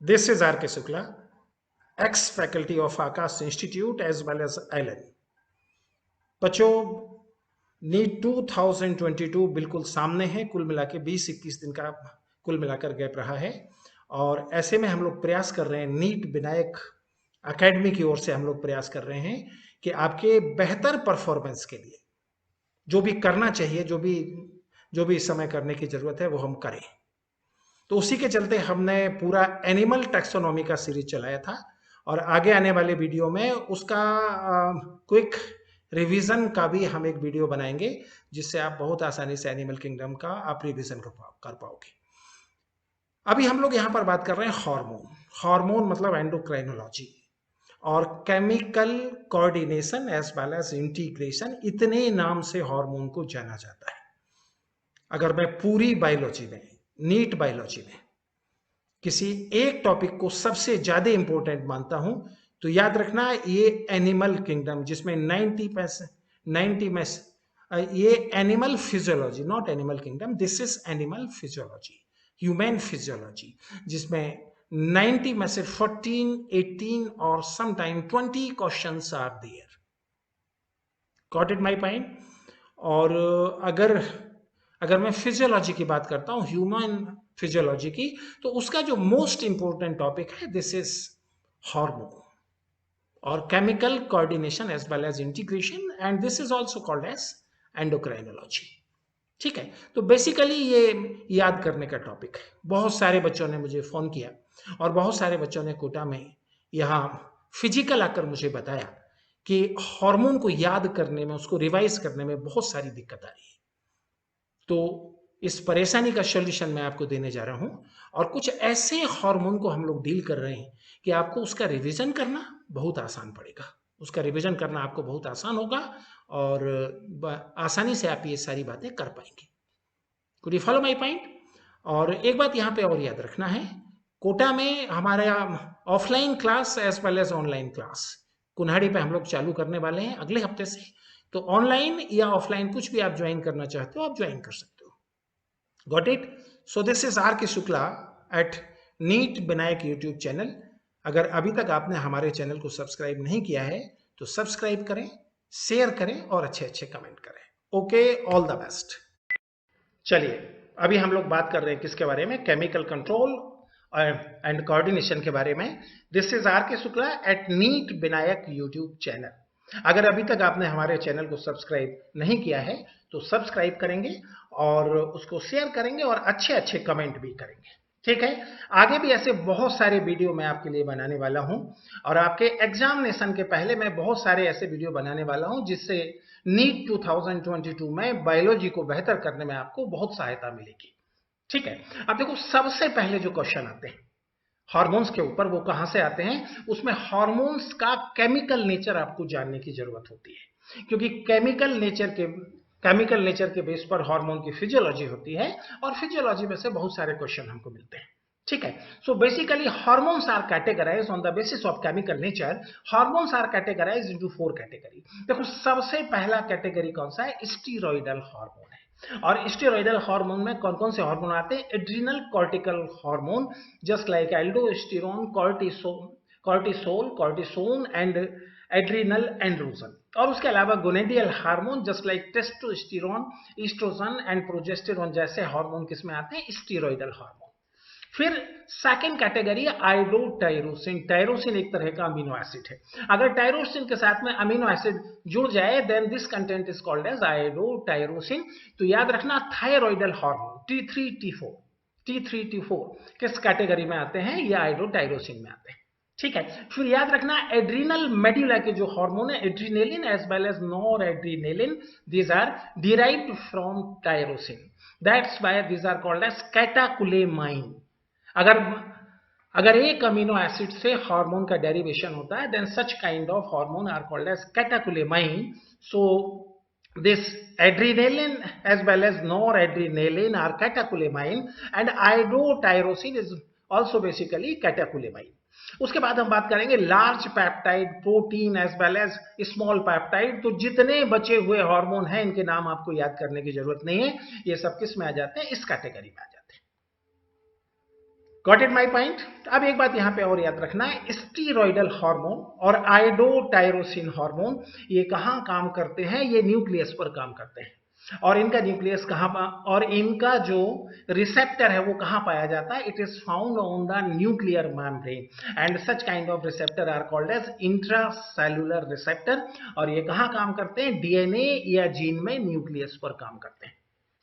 This is R.K. Shukla, ex-faculty of Akash Institute as well as ILN. बच्चों, NEET 2022 बिल्कुल सामने है। कुल मिला के 20-21 दिन का कुल मिलाकर गैप रहा है और ऐसे में हम लोग प्रयास कर रहे हैं, नीट विनायक एकेडमी की ओर से हम लोग प्रयास कर रहे हैं कि आपके बेहतर परफॉर्मेंस के लिए जो भी करना चाहिए, जो भी इस समय करने की जरूरत है वो हम करें। तो उसी के चलते हमने पूरा एनिमल टैक्सोनॉमी का सीरीज चलाया था और आगे आने वाले वीडियो में उसका क्विक रिवीजन का भी हम एक वीडियो बनाएंगे, जिससे आप बहुत आसानी से एनिमल किंगडम का आप रिवीजन कर पाओगे। अभी हम लोग यहाँ पर बात कर रहे हैं हार्मोन। हार्मोन मतलब एंडोक्राइनोलॉजी और chemical coordination as well as integration, इतने नाम से हार्मोन को जाना जाता है। अगर मैं पूरी बायोलॉजी में, नीट बायोलॉजी में किसी एक टॉपिक को सबसे ज्यादा इंपॉर्टेंट मानता हूं तो याद रखना ये एनिमल किंगडम, जिसमें 90 में ये animal physiology, not animal kingdom, this is animal physiology, human physiology, जिसमें 90 में से 14, 18 और sometime 20 questions are there. Got it my point? और अगर मैं फिजियोलॉजी की बात करता हूं, ह्यूमन फिजियोलॉजी की, तो उसका जो मोस्ट इंपॉर्टेंट टॉपिक है दिस इज हार्मोन और chemical coordination as well as integration, and this is also called as endocrinology. ठीक है, तो बेसिकली ये याद करने का टॉपिक है। बहुत सारे बच्चों ने मुझे फोन किया और बहुत सारे बच्चों ने कोटा में यहाँ फिजिकल आकर मुझे बताया कि हार्मोन को याद करने में, उसको रिवाइज करने में बहुत सारी दिक्कत आ रही है। तो इस परेशानी का सॉल्यूशन मैं आपको देने जा रहा हूं और कुछ ऐसे हार्मोन को हम लोग डील कर रहे हैं कि आपको उसका रिवीजन करना बहुत आसान पड़ेगा, उसका रिवीजन करना आपको बहुत आसान होगा और आसानी से आप ये सारी बातें कर पाएंगे। Could you follow my point? और एक बात यहाँ पे और याद रखना है, कोटा में हमारा offline class as well as online class Kunhadi पे हम लोग चालू करने वाले हैं अगले हफ्ते से। तो ऑनलाइन या ऑफलाइन कुछ भी आप ज्वाइन करना चाहते हो आप ज्वाइन कर सकते हो। Got it? So this is R K Shukla at NEET Vinayak YouTube channel. अगर अभी तक आपने हमारे चैनल को सब्सक्राइब नहीं किया है तो सब्सक्राइब करें, शेयर करें और अच्छे अच्छे कमेंट करें। Okay, all the best. चलिए, अभी हम लोग बात कर रहे हैं किसके बारे में? केमिकल कंट्रोल एंड कोऑर्डिनेशन के बारे में। This is R K Shukla at NEET Vinayak YouTube channel. अगर अभी तक आपने हमारे चैनल को सब्सक्राइब नहीं किया है तो सब्सक्राइब करेंगे और उसको शेयर करेंगे और अच्छे अच्छे कमेंट भी करेंगे। ठीक है, आगे भी ऐसे बहुत सारे वीडियो मैं आपके लिए बनाने वाला हूं और आपके एग्जामिनेशन के पहले मैं बहुत सारे ऐसे वीडियो बनाने वाला हूं जिससे नीट 2022 में बायोलॉजी को बेहतर करने में आपको बहुत सहायता मिलेगी। ठीक है, अब देखो, सबसे पहले जो क्वेश्चन आते हैं हार्मोन्स के ऊपर, वो कहां से आते हैं? उसमें हार्मोन्स का केमिकल नेचर आपको जानने की जरूरत होती है, क्योंकि केमिकल नेचर के बेस पर हार्मोन की फिजियोलॉजी होती है और फिजियोलॉजी में से बहुत सारे क्वेश्चन हमको मिलते हैं। ठीक है, so basically hormones are categorised on the basis of chemical nature. Hormones are categorised into 4 category. देखो, सबसे पहला कैटेगरी कौन सा है? स्टीरॉयडल हार्मोन है। और स्टेरॉयडल हार्मोन में कौन कौन से हार्मोन आते हैं? Adrenal cortical hormone just like aldosterone, cortisone and adrenal androgen. और उसके अलावा gonadal hormone just like testosterone, estrogen and progesterone जैसे हार्मोन किसमें आते हैं? Steroidal hormone. फिर सेकंड कैटेगरी है आयोडोटायरोसिन। टायरोसिन एक तरह का अमीनो एसिड है। अगर टायरोसिन के साथ में अमीनो एसिड जुड़ जाए then this content is called as iodotyrosine. तो याद रखना, थायरॉइडल हार्मोन T3 T4 किस कैटेगरी में आते हैं? ये आयोडोटायरोसिन में आते हैं। ठीक है, फिर याद रखना एड्रिनल मेडुला के जो हार्मोन है adrenaline as well as nor adrenaline, these are derived from tyrosine, that's why these are called as catecholamine. अगर अगर एक अमीनो एसिड से हार्मोन का डेरिवेशन होता है then such kind of hormone are called as catecholamine. So this adrenaline as well as noradrenaline are catecholamine and iodotyrosin is also basically catecholamine. उसके बाद हम बात करेंगे large peptide protein as well as small peptide. तो जितने बचे हुए hormone हैं इनके नाम आपको याद करने की जरूरत नहीं है, ये सब किस में आ जाते हैं? इस कैटेगरी में आ जाते हैं। Got it my point. अब एक बात यहां पे और याद रखना है, स्टीरॉयडल हार्मोन और आयोडोटायरोसिन हार्मोन ये कहां काम करते हैं, ये न्यूक्लियस पर काम करते हैं। और इनका न्यूक्लियस कहां और इनका जो रिसेप्टर है वो कहां पाया जाता है, it is found on the nuclear membrane and such kind of receptor are called as intracellular receptor. और ये कहां काम करते हैं, डीएनए या जीन में न्यूक्लियस पर काम करते हैं,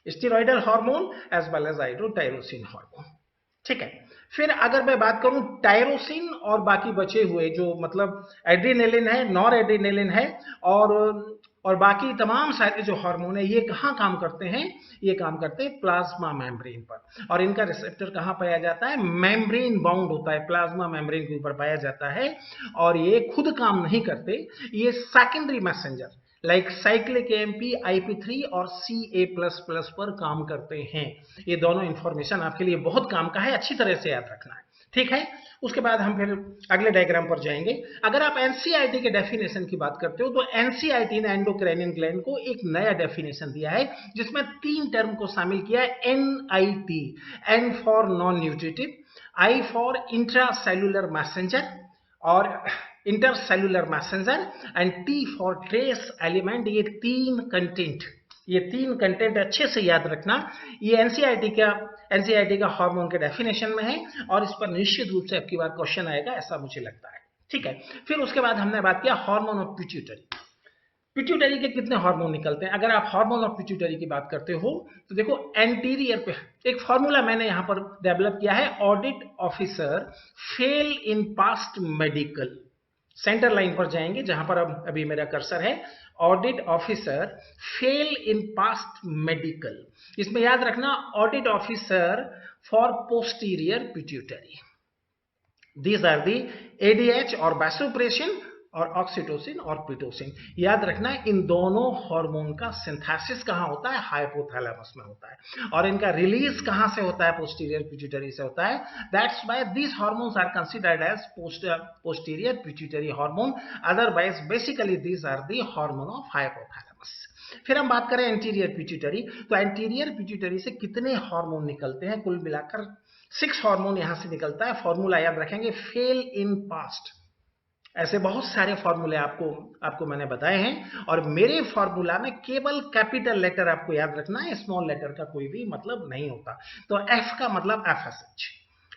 steroidal hormone as well as iodotyrosine hormone. ठीक है, फिर अगर मैं बात करूं टायरोसिन और बाकी बचे हुए जो मतलब एड्रीनेलिन है, नॉर एड्रीनेलिन है और बाकी तमाम सारे जो हार्मोन है, ये कहां काम करते हैं, ये काम करते हैं प्लाज्मा मेम्ब्रेन पर। और इनका रिसेप्टर कहां पाया जाता है, मेम्ब्रेन बाउंड होता है, प्लाज्मा मेम्ब्रेन के ऊपर पाया जाता है। और ये खुद काम नहीं करते, ये secondary messenger like cyclic AMP, IP3 और CA++ पर काम करते हैं। ये दोनों इंफॉर्मेशन आपके लिए बहुत काम का है, अच्छी तरह से याद रखना है। ठीक है, उसके बाद हम फिर अगले डायग्राम पर जाएंगे। अगर आप एनसीईआरटी के डेफिनेशन की बात करते हो तो एनसीईआरटी ने एंडोक्राइनिन ग्लैंड को एक नया डेफिनेशन दिया है जिसमें 3 टर्म को शामिल किया है, NIT, N for non nutritive, I for intracellular messenger और intercellular messenger and T for trace element. ये तीन कंटेंट अच्छे से याद रखना। ये एनसीईआरटी का हार्मोन के डेफिनेशन में है और इस पर निश्चित रूप से आपकी बार क्वेश्चन आएगा, ऐसा मुझे लगता है। ठीक है, फिर उसके बाद हमने बात किया हार्मोन ऑफ पिट्यूटरी। पिट्यूटरी के कितने हार्मोन निकलते हैं। अगर आप हार्मोन ऑफ पिट्यूटरी की बात करते हो तो देखो एंटीरियर पे एक फॉर्मूला मैंने यहां पर डेवलप किया है, audit officer fail in past medical. Centre line पर जाएंगे जहां पर अब अभी मेरा कर्सर है, audit officer fail in past medical. इसमें याद रखना audit officer for posterior pituitary, these are the ADH और वैसोप्रेसिन और ऑक्सीटोसिन और पिटोसिन। याद रखना इन दोनों हार्मोन का सिंथेसिस कहां होता है, हाइपोथैलेमस में होता है। और इनका रिलीज कहां से होता है, पोस्टीरियर पिट्यूटरी से होता है। That's why these hormones are considered as posterior pituitary hormone, otherwise basically these are the hormone of hypothalamus. फिर हम बात करें एंटीरियर पिट्यूटरी, तो एंटीरियर पिट्यूटरी से कितने हार्मोन निकलते हैं, कुल मिलाकर 6 हार्मोन यहां से निकलता है। फॉर्मूला याद रखेंगे, फेल इन पास्ट। ऐसे बहुत सारे फॉर्मूले आपको मैंने बताए हैं और मेरे फॉर्मूला में केवल कैपिटल लेटर आपको याद रखना है, स्मॉल लेटर का कोई भी मतलब नहीं होता। तो F का मतलब FSH,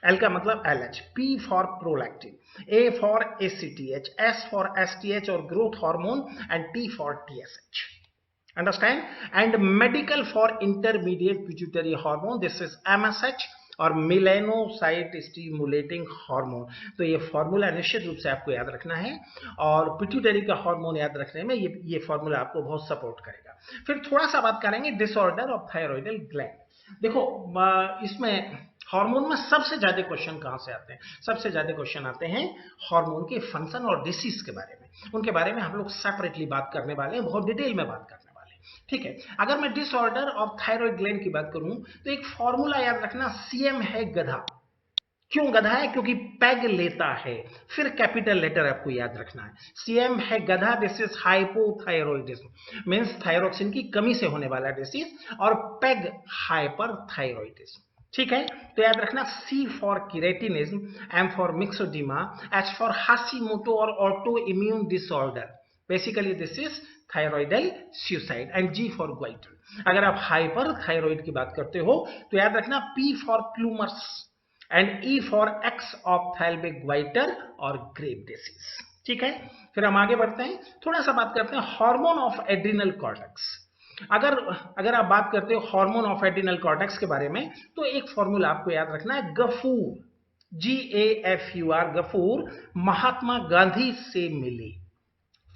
L का मतलब LH, P for prolactin, A for ACTH, S for STH और growth hormone and T for TSH। Understand? And medical for intermediate pituitary hormone, this is MSH और मिलेनोसाइट स्टिमुलेटिंग हार्मोन। तो ये formula निश्चित रूप से आपको याद रखना है और पिट्यूटरी का हार्मोन याद रखने में ये फॉर्मूला आपको बहुत सपोर्ट करेगा। फिर थोड़ा सा बात करेंगे डिसऑर्डर ऑफ थायराइडल ग्लैंड। देखो इसमें हार्मोन में सबसे ज्यादा क्वेश्चन कहां से आते हैं, सबसे ज्यादा क्वेश्चन आते हैं हार्मोन के फंक्शन और डिसीज के बारे में। उनके बारे में हम लोग सेपरेटली बात करने वाले हैं, बहुत डिटेल में बात करने वाले हैं। ठीक है, अगर मैं डिसऑर्डर ऑफ थायराइड ग्लैंड की बात करूं तो एक फॉर्मूला याद रखना, CM है गधा। क्यों गधा है, क्योंकि पैग लेता है। फिर कैपिटल लेटर आपको याद रखना है, CM है गधा, this is hypothyroidism, means thyroxine की कमी से होने वाला डिसीज, और पैग हाइपरथायरॉइडिज्म। ठीक है, तो याद रखना C for cretinism, M for myxoedema, H for Hashimoto और auto immune disorder, basically this is thyroidal suicide, and G for goitre. अगर आप हाइपर थायराइड की बात करते हो तो याद रखना P for Plummer's and E for exophthalmic goitre और ग्रेव डिसीज। ठीक है, फिर हम आगे बढ़ते हैं, थोड़ा सा बात करते हैं हार्मोन ऑफ एड्रिनल कॉर्टेक्स। अगर आप बात करते हो हार्मोन ऑफ एड्रिनल कॉर्टेक्स के बारे में तो एक फॉर्मूला आपको याद रखना है, गफूर, GAFUR, गफूर महात्मा गांधी से मिले।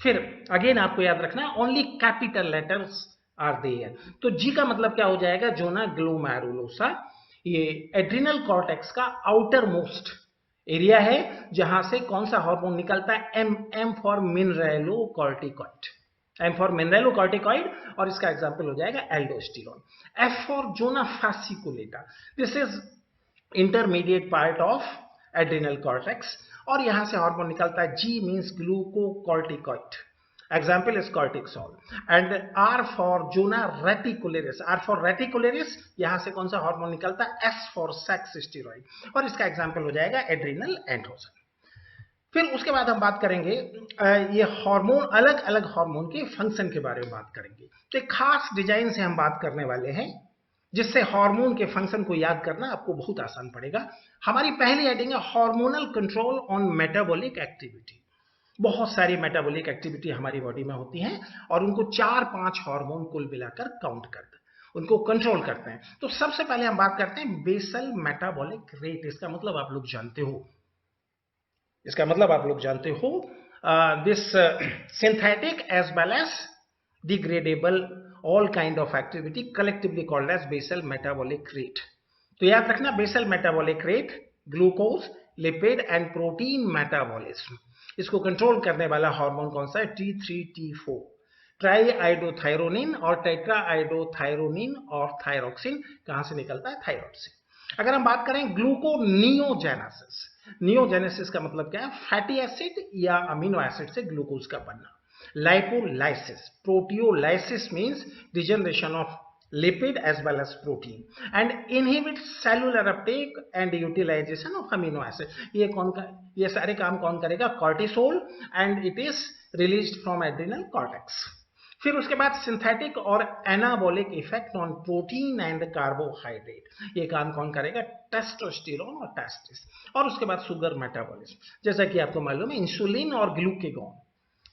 फिर अगेन आपको याद रखना है only capital letters are there. तो जी का मतलब क्या हो जाएगा, जोना ग्लोमेरुलोसा। ये एड्रिनल कॉर्टेक्स का आउटर मोस्ट एरिया है जहां से कौन सा हार्मोन निकलता है, M for mineralocorticoid, M for mineralocorticoid और इसका एग्जांपल हो जाएगा aldosterone. F for zona fasciculata, this is intermediate part of adrenal cortex और यहां से हार्मोन निकलता है, G means glucocorticoid. Example is cortisol. And R for Juna reticularis. R for reticularis, यहां से कौन सा हार्मोन निकलता है? S for sex steroid. और इसका एग्जाम्पल हो जाएगा एड्रिनल एंड्रोजन. फिर उसके बाद हम बात करेंगे ये हार्मोन, अलग अलग हार्मोन के फंक्शन के बारे में बात करेंगे. तो एक खास डिजाइन से हम बात करने वाले हैं जिससे हार्मोन के फंक्शन को याद करना आपको बहुत आसान पड़ेगा. हमारी पहली हेडिंग है hormonal control on metabolic activity. बहुत सारी मेटाबॉलिक एक्टिविटी हमारी बॉडी में होती हैं और उनको 4-5 हार्मोन कुल मिलाकर काउंट करते हैं, उनको कंट्रोल करते हैं. तो सबसे पहले हम बात करते हैं बेसल मेटाबॉलिक रेट. इसका मतलब आप लोग जानते हो, this synthetic as well as degradable all kind of activity collectively called as basal metabolic rate. तो याद रखना, basal metabolic rate glucose, lipid and protein metabolism, इसको कंट्रोल करने वाला हार्मोन कौन सा है? T3 T4 ट्राई आइडोथायरोनिन और टेट्रा आइडोथायरोनिन और थायरोक्सिन कहां से निकलता है? थायराइड से. अगर हम बात करें ग्लूकोनियोजेनेसिस, नियोजेनेसिस का मतलब क्या है? फैटी एसिड या अमीनो एसिड से ग्लूकोज का बनना. Lipolysis, proteolysis means degeneration of lipid as well as protein and inhibits cellular uptake and utilization of amino acid. ये सारे काम कौन करेगा? cortisol, and it is released from adrenal cortex. फिर उसके बाद सिंथेटिक और anabolic effect on protein and carbohydrate, ये काम कौन करेगा? टेस्टोस्टेरोन और टेस्टिस. और उसके बाद शुगर मेटाबॉलिज्म, जैसा कि आपको मालूम है इंसुलिन और ग्लूकेगॉन.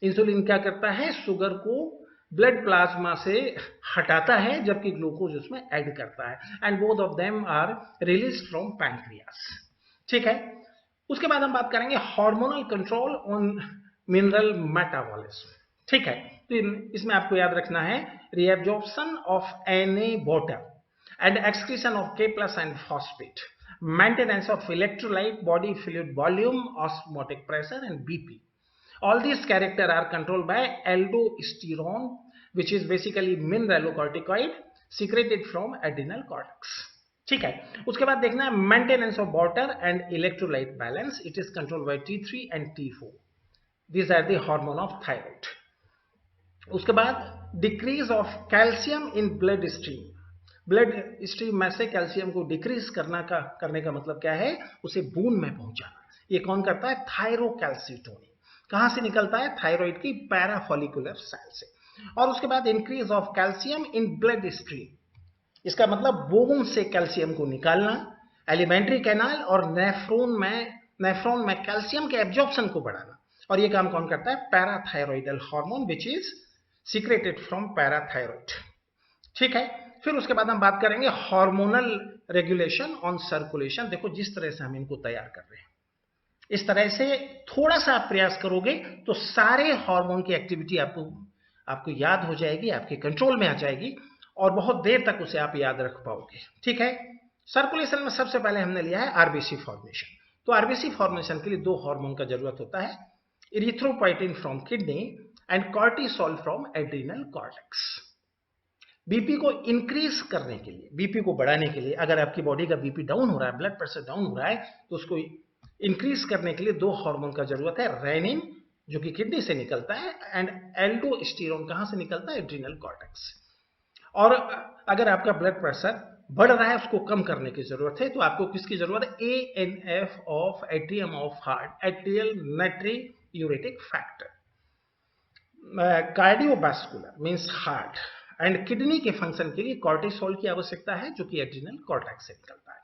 इंसुलिन क्या करता है? शुगर को ब्लड प्लाज्मा से हटाता है जबकि ग्लूकोज उसमें ऐड करता है. And both of them are released from pancreas. ठीक है. उसके बाद हम बात करेंगे hormonal control on mineral metabolism. ठीक है. तो इसमें आपको याद रखना है reabsorption of Na water and excretion of K+ and phosphate, maintenance of electrolyte, body fluid volume, osmotic pressure and BP. All these characters are controlled by aldosterone, which is basically mineralocorticoid secreted from adrenal cortex. ठीक है. उसके बाद देखना है maintenance of water and electrolyte balance. It is controlled by T3 and T4. These are the hormone of thyroid. उसके बाद decrease of calcium in blood stream. Blood stream में से कैल्शियम को डिक्रीज करने का मतलब क्या है? उसे बून में पहुंचाना. ये कौन करता है? थायरोकैल्सिटोनिन. कहां से निकलता है? थायराइड की पैराफॉलिकुलर सेल से. और उसके बाद increase of calcium in blood stream, इसका मतलब बोन से कैल्शियम को निकालना, एलिमेंट्री कैनाल और नेफ्रॉन में कैल्शियम के एब्जॉर्प्शन को बढ़ाना. और ये काम कौन करता है? Parathyroidal hormone which is secreted from parathyroid. ठीक है. फिर उसके बाद हम बात करेंगे हार्मोनल रेगुलेशन ऑन सर्कुलेशन. देखो जिस तरह से हम इनको तैयार कर रहे हैं, इस तरह से थोड़ा सा आप प्रयास करोगे तो सारे हार्मोन की एक्टिविटी आपको याद हो जाएगी, आपके कंट्रोल में आ जाएगी और बहुत देर तक उसे आप याद रख पाओगे. ठीक है. सर्कुलेशन में सबसे पहले हमने लिया है आरबीसी फॉर्मेशन. तो आरबीसी फॉर्मेशन के लिए 2 हार्मोन का जरूरत होता है, erythropoietin from kidney and cortisol from adrenal cortex. BP को इंक्रीज करने के लिए, बीपी को बढ़ाने के लिए, अगर आपकी बॉडी का बीपी डाउन हो रहा है, ब्लड प्रेशर डाउन हो रहा है, तो उसको इंक्रीज करने के लिए 2 हार्मोन का जरूरत है. रेनिन जो कि किडनी से निकलता है एंड एल्डोस्टेरोन कहां से निकलता है? Adrenal cortex. और अगर आपका ब्लड प्रेशर बढ़ रहा है, उसको कम करने की जरूरत है, तो आपको किसकी जरूरत है? ANF of atrium of heart, atrial natriuretic factor. Cardiovascular means heart and kidney के फंक्शन के लिए कॉर्टिसोल की आवश्यकता है जो कि एड्रिनल कॉर्टेक्स से निकलता है.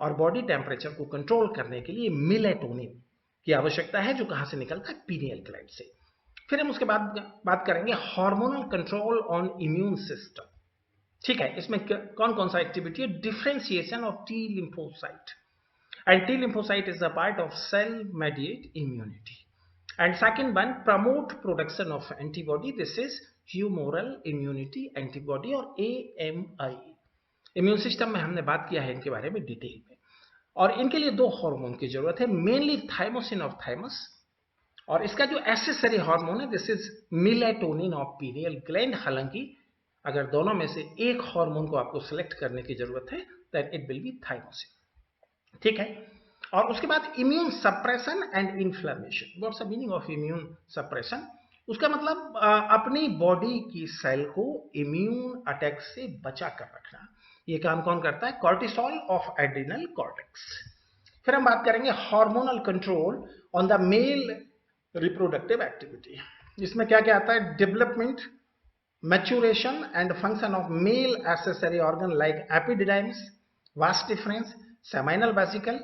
और बॉडी टेम्परेचर को कंट्रोल करने के लिए मेलेटोनिन की आवश्यकता है जो कहां से निकलता है? पीनियल ग्लैंड से. फिर हम उसके बाद बात करेंगे hormonal control on immune system. ठीक है. इसमें कौन कौन सा एक्टिविटी है? Differentiation of T lymphocyte, and T lymphocyte is a part of cell mediate immunity. And second one, promote production of antibody. This is humoral immunity antibody और AMI. Immune system में हमने बात किया है इनके बारे में डिटेल में. और इनके लिए 2 हार्मोन की जरूरत है, मेनली थाइमोसिन ऑफ थाइमस, और इसका जो एसेसरी हार्मोन है this is melatonin of pineal gland. हालांकि अगर दोनों में से एक हार्मोन को आपको सिलेक्ट करने की जरूरत है then it will be thymosin. ठीक है. और उसके बाद immune suppression and inflammation. What's the meaning of immune suppression? उसका मतलब अपनी बॉडी की सेल को इम्यून अटैक से बचा कर रखना। ये काम कौन करता है? Cortisol of adrenal cortex. फिर हम बात करेंगे hormonal control on the male reproductive activity. इसमें क्या क्या आता है? Development, maturation and function of male accessory organ like epididymis, vas deferens, seminal vesicle,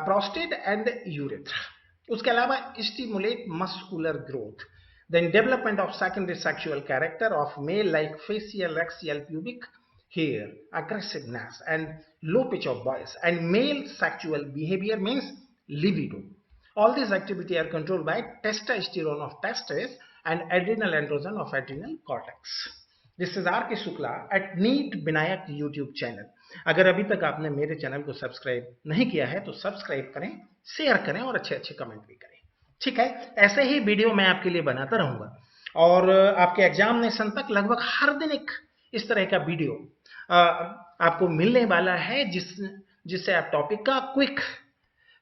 prostate and urethra. उसके अलावा stimulate muscular growth, then development of secondary sexual character of male like facial, axial, pubic hair, aggressiveness and low pitch of voice, and male sexual behavior means libido. All these activity are controlled by testosterone of testes and adrenal androgen of adrenal cortex. This is R. K. Shukla at NEET Vinayak YouTube channel. अगर अभी तक आपने मेरे channel को subscribe नहीं किया है तो सब्सक्राइब करें, शेयर करें और अच्छे अच्छे कमेंट भी करें। ठीक है, ऐसे ही वीडियो मैं आपके लिए बनाता रहूंगा और आपके एग्जामिनेशन तक लगभग हर दिन एक इस तरह का वीडियो आपको मिलने वाला है, जिससे आप टॉपिक का क्विक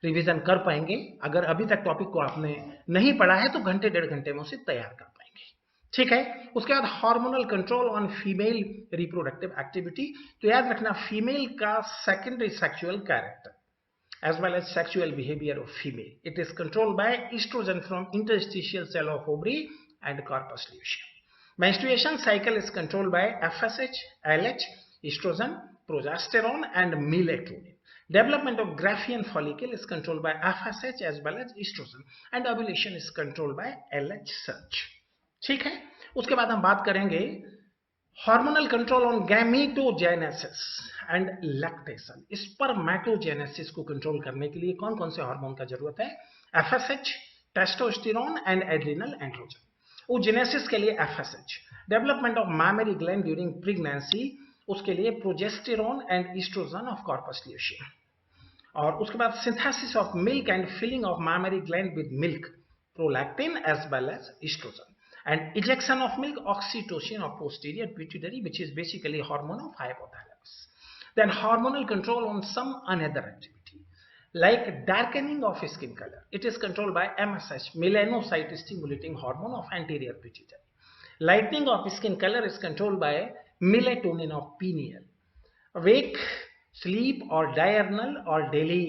रिवीजन कर पाएंगे। अगर अभी तक टॉपिक को आपने नहीं पढ़ा है तो घंटे डेढ़ घंटे में उसे तैयार कर पाएंगे। ठीक है, उसके बाद hormonal control on female reproductive activity. तो याद रखना, फीमेल का secondary sexual character as well as sexual behavior of female. It is controlled by estrogen from interstitial cell of ovary and corpus luteum. Menstruation cycle is controlled by FSH, LH, estrogen, progesterone and melatonin. Development of Graafian follicle is controlled by FSH as well as estrogen, and ovulation is controlled by LH surge. ठीक है, उसके बाद हम बात करेंगे hormonal control on gametogenesis and lactation. Spermatogenesis को control करने के लिए कौन कौन से हार्मोन का जरूरत है? FSH, testosterone and adrenal androgen. Oogenesis के लिए FSH। Development of mammary gland during pregnancy, उसके लिए progesterone and estrogen of corpus luteum. और उसके बाद synthesis of milk and filling of mammary gland with milk, prolactin as well as estrogen, and ejection of milk, oxytocin of posterior pituitary, which is basically hormone of hypothalamus. Then hormonal control on some another activity like darkening of skin color. It is controlled by MSH, melanocyte stimulating hormone of anterior pituitary. Lightening of skin color is controlled by melatonin of pineal. Wake, sleep or diurnal or daily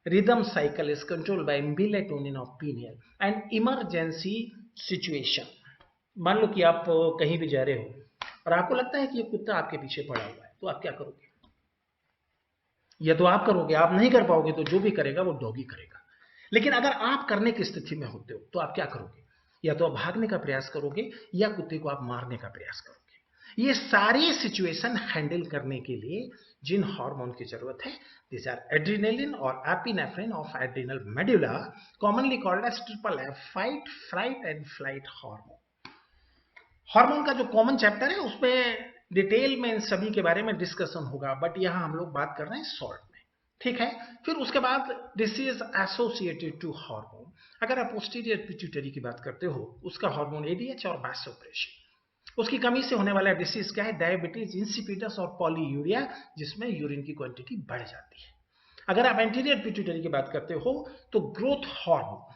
rhythm cycle is controlled by melatonin of pineal. And emergency situation, मान लो कि आप कहीं भी जा रहे हो और आपको लगता है कि ये कुत्ता आपके पीछे पड़ा हुआ है, तो आप क्या करोगे? या तो आप करोगे, आप नहीं कर पाओगे तो जो भी करेगा वो डॉगी करेगा। लेकिन अगर आप करने की स्थिति में होते हो तो आप क्या करोगे? या तो आप भागने का प्रयास करोगे या कुत्ते को आप मारने का प्रयास करोगे। ये सारी सिचुएशन हैंडल करने के लिए जिन हार्मोन की जरूरत है, दिस आर एड्रिनलिन और epinephrine of adrenal medulla, commonly called as triple F, fight, fright and flight hormone. Hormone का जो कॉमन चैप्टर है उसमें डिटेल में इन सभी के बारे में डिस्कशन होगा, बट यहां हम लोग बात कर रहे हैं शॉर्ट में। ठीक है, फिर उसके बाद डिसीज एसोसिएटेड टू हार्मोन। अगर आप पोस्टीरियर पिट्यूटरी की बात करते हो, उसका हार्मोन एडीएच और वैसोप्रेशन। उसकी कमी से होने वाला डिसीज क्या है? डायबिटीज इंसिपिडस और पॉलीयूरिया, जिसमें यूरिन की क्वांटिटी बढ़ जाती है। अगर आप एंटीरियर पिट्यूटरी की बात करते हो तो ग्रोथ हार्मोन,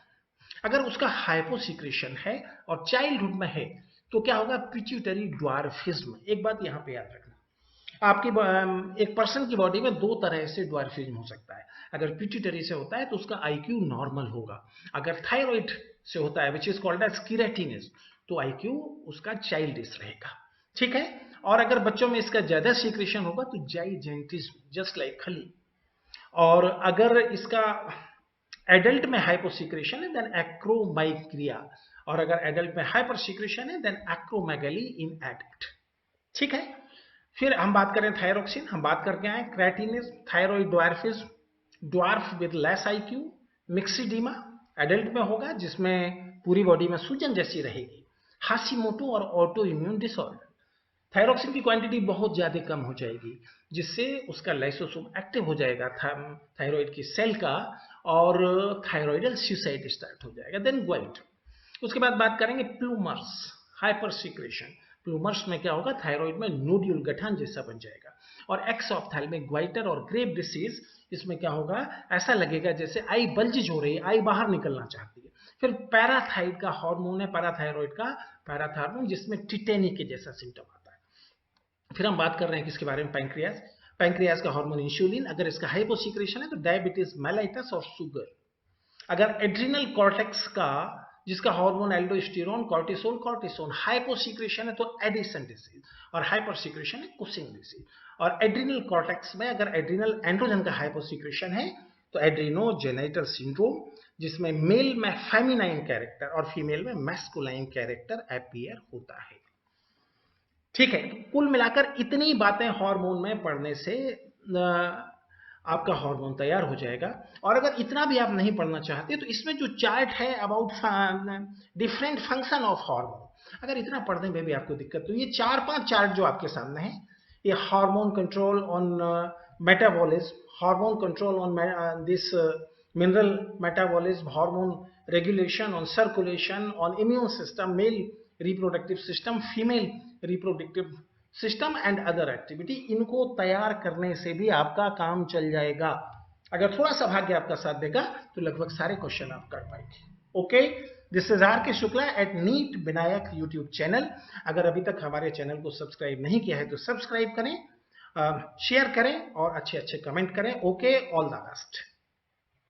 अगर उसका हाइपोसिक्रेशन है और चाइल्डहुड में है तो क्या होगा? Pituitary dwarfism. एक बात यहां पे याद रखना, आपकी एक पर्सन की बॉडी में दो तरह से ड्वार्फिज्म हो सकता है। अगर पिट्यूटरी से होता है तो उसका आईक्यू नॉर्मल होगा। अगर थायराइड से होता है विच इज कॉल्ड एज कीरेटिनिस, तो आईक्यू उसका चाइल्डिश रहेगा। ठीक है, और अगर बच्चों में इसका ज्यादा सीक्रेशन होगा तो जाइजेंटिज्म, जस्ट लाइक खली। और अगर इसका एडल्ट में हाइपोसिक्रेशन है देन एक्रोमाइक्रिया, और अगर एडल्ट में हाइपर सिक्रेशन है देन एक्रोमेगाली इन एडल्ट। ठीक है, फिर हम बात करें थायरोक्सिन, हम बात करके आए cretinism, thyroid dwarfism, dwarf with less IQ, myxoedema adult में होगा जिसमें पूरी बॉडी में सूजन जैसी रहेगी, हाशिमोटो और ऑटो इम्यून डिसऑर्डर। थायरोक्सिन की क्वांटिटी बहुत ज्यादा कम हो जाएगी जिससे उसका लाइसोसोम एक्टिव हो जाएगा थायराइड की सेल का, और थायराइडल सुसाइड स्टार्ट हो जाएगा। देन ग्वाइट। उसके बाद बात करेंगे प्लूमर्स, हाइपर सिक्रेशन। प्लूमर्स में क्या होगा? थायराइड में नोड्यूल गठन जैसा बन जाएगा। और एक्सऑप्थैल्मिक ग्वाइटर और ग्रेव डिसीज, इसमें क्या होगा? ऐसा लगेगा जैसे आई बल्जिज हो रही है, आई बाहर निकलना चाहती है। फिर पैराथाइड का हार्मोन है, पैराथायरॉइड का पैराथायरॉइड, जिसमें टिटेनी के जैसा सिम्टम आता है। फिर हम बात कर रहे हैं किसके बारे में, पैंक्रियाज। पैंक्रियाज का हार्मोन इंसुलिन, अगर इसका हाइपोसिक्रेशन है तो डायबिटीज मेलाइटस और शुगर। अगर एड्रिनल कॉर्टेक्स का, जिसका hormone aldosterone, cortisol, cortisone, hyposecretion है तो एडिसन डिजीज, और हाइपरसिक्रेशन है कुशिंग डिजीज। और एड्रिनल कॉर्टेक्स में अगर एड्रिनल एंड्रोजन का हाइपोसिक्रेशन है तो एड्रिनोजेनिटल सिंड्रोम, जिसमें मेल में फेमिनाइन कैरेक्टर और फीमेल में मैस्कुलाइन कैरेक्टर अपीयर होता है। ठीक है, तो कुल मिलाकर इतनी बातें हार्मोन में पढ़ने से आपका हार्मोन तैयार हो जाएगा। और अगर इतना भी आप नहीं पढ़ना चाहते तो इसमें जो चार्ट है about different function of hormone, अगर इतना पढ़ने में भी आपको दिक्कत, तो ये 4-5 चार्ट जो आपके सामने है, ये hormone control on metabolism, hormone control on this mineral metabolism, hormone regulation on circulation, on immune system, male reproductive system, female reproductive system and other activity, इनको तैयार करने से भी आपका काम चल जाएगा। अगर थोड़ा सा भाग्य आपका साथ देगा तो लगभग सारे क्वेश्चन आप कर पाएंगे। Okay, this is R K Shukla at NEET Vinayak YouTube channel. अगर अभी तक हमारे चैनल को सब्सक्राइब नहीं किया है तो सब्सक्राइब करें, शेयर करें और अच्छे अच्छे कमेंट करें। Okay, all the best.